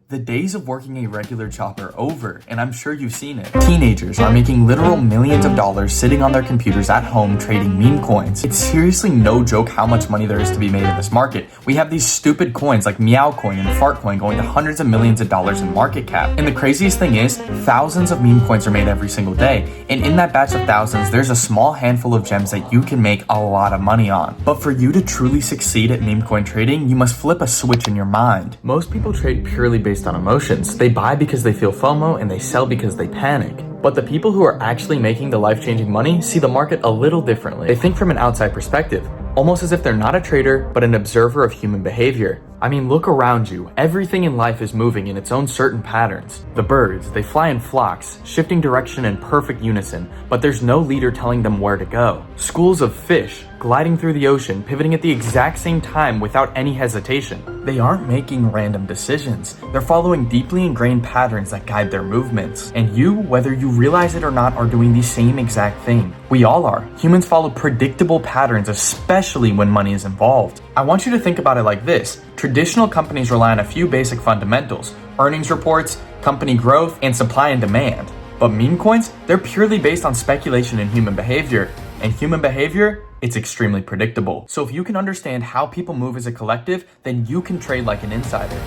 The days of working a regular job are over, and I'm sure you've seen it. Teenagers are making literal millions of dollars sitting on their computers at home trading meme coins. It's seriously no joke how much money there is to be made in this market. We have these stupid coins like Meow Coin and Fart Coin going to hundreds of millions of dollars in market cap. And the craziest thing is, thousands of meme coins are made every single day. And in that batch of thousands, there's a small handful of gems that you can make a lot of money on. But for you to truly succeed at meme coin trading, you must flip a switch in your mind. Most people trade purely based on emotions. They buy because they feel FOMO and they sell because they panic. But the people who are actually making the life-changing money see the market a little differently. They think from an outside perspective, almost as if they're not a trader, but an observer of human behavior. I mean, look around you. Everything in life is moving in its own certain patterns. The birds, they fly in flocks, shifting direction in perfect unison, but there's no leader telling them where to go. Schools of fish, gliding through the ocean, pivoting at the exact same time without any hesitation. They aren't making random decisions. They're following deeply ingrained patterns that guide their movements. And you, whether you realize it or not, are doing the same exact thing. We all are. Humans follow predictable patterns, especially when money is involved. I want you to think about it like this. Traditional companies rely on a few basic fundamentals: earnings reports, company growth, and supply and demand. But meme coins, they're purely based on speculation and human behavior. And human behavior, it's extremely predictable. So if you can understand how people move as a collective, then you can trade like an insider.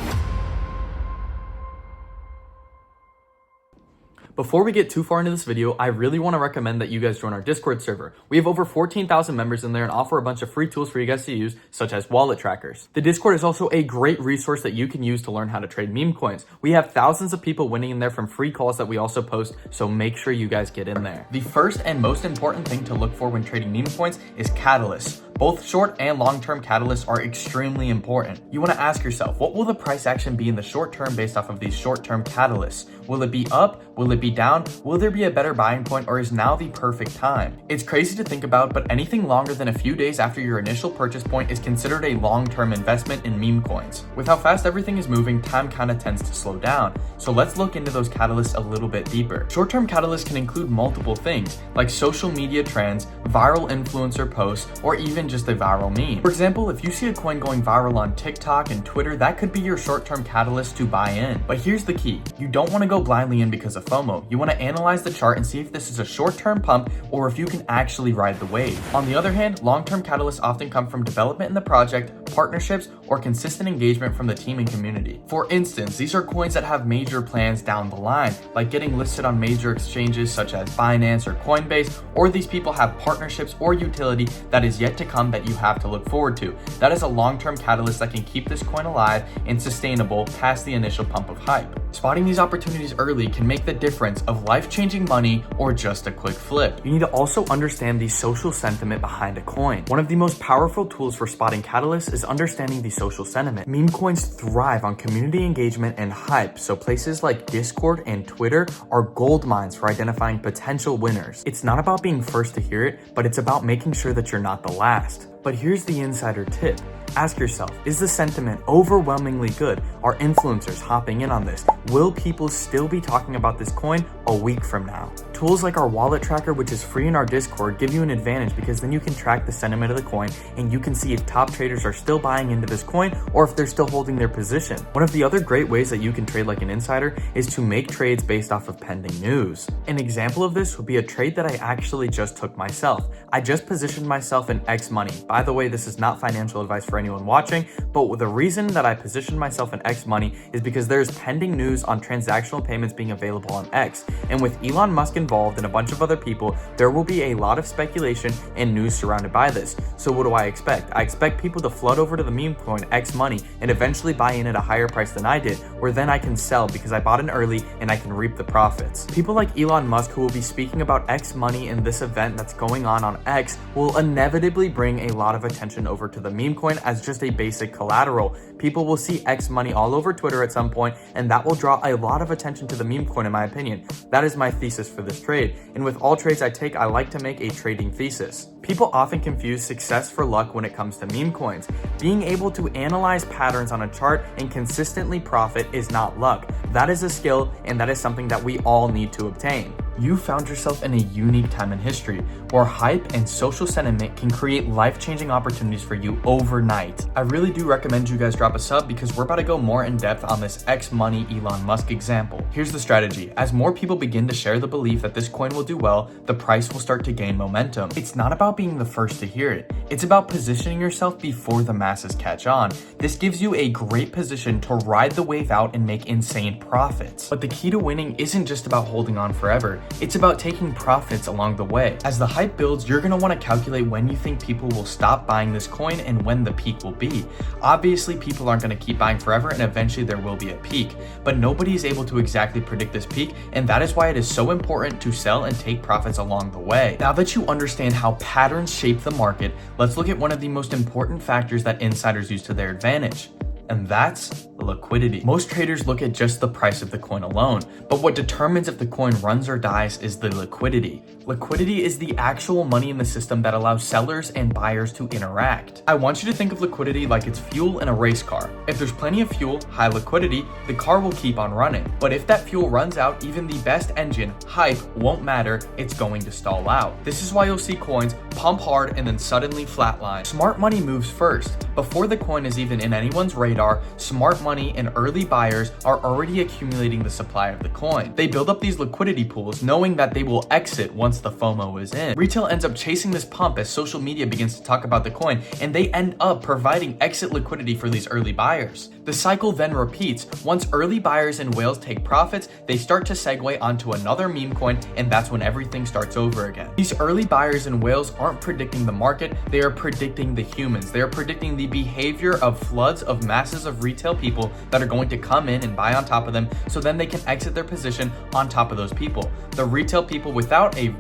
Before we get too far into this video, I really want to recommend that you guys join our Discord server. We have over 14,000 members in there and offer a bunch of free tools for you guys to use, such as wallet trackers. The Discord is also a great resource that you can use to learn how to trade meme coins. We have thousands of people winning in there from free calls that we also post, so make sure you guys get in there. The first and most important thing to look for when trading meme coins is catalysts. Both short and long-term catalysts are extremely important. You want to ask yourself, what will the price action be in the short term based off of these short-term catalysts? Will it be up? Will it be down? Will there be a better buying point, or is now the perfect time? It's crazy to think about, but anything longer than a few days after your initial purchase point is considered a long-term investment in meme coins. With how fast everything is moving, time kind of tends to slow down. So let's look into those catalysts a little bit deeper. Short-term catalysts can include multiple things, like social media trends, viral influencer posts, or even just a viral meme. For example, if you see a coin going viral on TikTok and Twitter, that could be your short-term catalyst to buy in. But here's the key. You don't want to go blindly in because of FOMO. You want to analyze the chart and see if this is a short-term pump or if you can actually ride the wave. On the other hand, long-term catalysts often come from development in the project, partnerships, or consistent engagement from the team and community. For instance, these are coins that have major plans down the line, like getting listed on major exchanges such as Binance or Coinbase, or these people have partnerships or utility that is yet to come that you have to look forward to. That is a long-term catalyst that can keep this coin alive and sustainable past the initial pump of hype. Spotting these opportunities early can make the difference of life-changing money or just a quick flip. You need to also understand the social sentiment behind a coin. One of the most powerful tools for spotting catalysts is understanding the social sentiment. Meme coins thrive on community engagement and hype, so places like Discord and Twitter are gold mines for identifying potential winners. It's not about being first to hear it, but it's about making sure that you're not the last. But here's the insider tip. Ask yourself, is the sentiment overwhelmingly good? Are influencers hopping in on this? Will people still be talking about this coin a week from now? Tools like our wallet tracker, which is free in our Discord, give you an advantage because then you can track the sentiment of the coin and you can see if top traders are still buying into this coin or if they're still holding their position. One of the other great ways that you can trade like an insider is to make trades based off of pending news. An example of this would be a trade that I actually just took myself. I just positioned myself in X money. By the way, this is not financial advice for anyone watching, but the reason that I positioned myself in X money is because there's pending news on transactional payments being available on X. And with Elon Musk involved and a bunch of other people, there will be a lot of speculation and news surrounded by this. So what do I expect? I expect people to flood over to the meme coin X money and eventually buy in at a higher price than I did, where then I can sell because I bought in early and I can reap the profits. People like Elon Musk, who will be speaking about X money in this event that's going on X, will inevitably bring a lot of attention over to the meme coin as just a basic collateral. People will see X money all over Twitter at some point, and that will draw a lot of attention to the meme coin, in my opinion. That is my thesis for this trade. And with all trades I take, I like to make a trading thesis. People often confuse success for luck when it comes to meme coins. Being able to analyze patterns on a chart and consistently profit is not luck. That is a skill, and that is something that we all need to obtain. You found yourself in a unique time in history where hype and social sentiment can create life-changing opportunities for you overnight. I really do recommend you guys drop a sub because we're about to go more in depth on this X money Elon Musk example. Here's the strategy. As more people begin to share the belief that this coin will do well, the price will start to gain momentum. It's not about being the first to hear it. It's about positioning yourself before the masses catch on. This gives you a great position to ride the wave out and make insane profits. But the key to winning isn't just about holding on forever. It's about taking profits along the way. As the hype builds, you're going to want to calculate when you think people will stop buying this coin and when the peak will be. Obviously, people aren't going to keep buying forever and eventually there will be a peak, but nobody is able to exactly predict this peak, and that is why it is so important to sell and take profits along the way. Now that you understand how patterns shape the market, let's look at one of the most important factors that insiders use to their advantage. And that's liquidity. Most traders look at just the price of the coin alone, but what determines if the coin runs or dies is the liquidity. Liquidity is the actual money in the system that allows sellers and buyers to interact. I want you to think of liquidity like it's fuel in a race car. If there's plenty of fuel, high liquidity, the car will keep on running. But if that fuel runs out, even the best engine, hype, won't matter, it's going to stall out. This is why you'll see coins pump hard and then suddenly flatline. Smart money moves first. Before the coin is even in anyone's radar, smart money and early buyers are already accumulating the supply of the coin. They build up these liquidity pools knowing that they will exit once the FOMO is in. Retail ends up chasing this pump as social media begins to talk about the coin, and they end up providing exit liquidity for these early buyers. The cycle then repeats. Once early buyers and whales take profits, they start to segue onto another meme coin, and that's when everything starts over again. These early buyers and whales aren't predicting the market, they are predicting the humans. They are predicting the behavior of floods of masses of retail people that are going to come in and buy on top of them, so then they can exit their position on top of those people. The retail people without a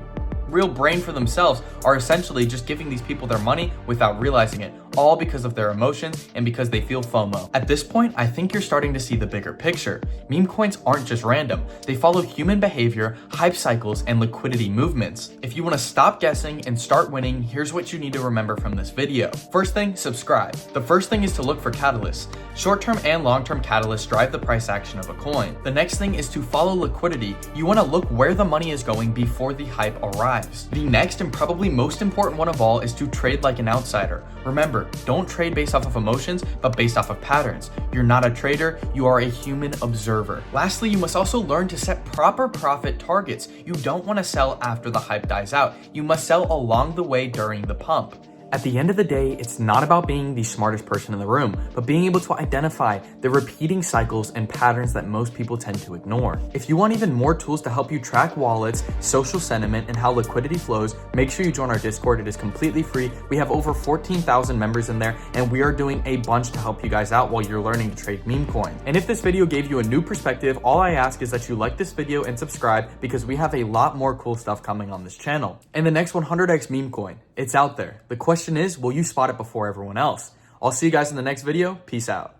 real brain for themselves are essentially just giving these people their money without realizing it, all because of their emotions and because they feel FOMO. At this point, I think you're starting to see the bigger picture. Meme coins aren't just random. They follow human behavior, hype cycles, and liquidity movements. If you want to stop guessing and start winning, here's what you need to remember from this video. First thing, subscribe. The first thing is to look for catalysts. Short-term and long-term catalysts drive the price action of a coin. The next thing is to follow liquidity. You want to look where the money is going before the hype arrives. The next and probably most important one of all is to trade like an outsider. Remember, don't trade based off of emotions, but based off of patterns. You're not a trader, you are a human observer. Lastly, you must also learn to set proper profit targets. You don't want to sell after the hype dies out. You must sell along the way during the pump. At the end of the day, it's not about being the smartest person in the room, but being able to identify the repeating cycles and patterns that most people tend to ignore. If you want even more tools to help you track wallets, social sentiment, and how liquidity flows, make sure you join our Discord. It is completely free. We have over 14,000 members in there, and we are doing a bunch to help you guys out while you're learning to trade meme coin. And if this video gave you a new perspective, all I ask is that you like this video and subscribe because we have a lot more cool stuff coming on this channel. And the next 100x meme coin, it's out there. The question is, will you spot it before everyone else? I'll see you guys in the next video. Peace out.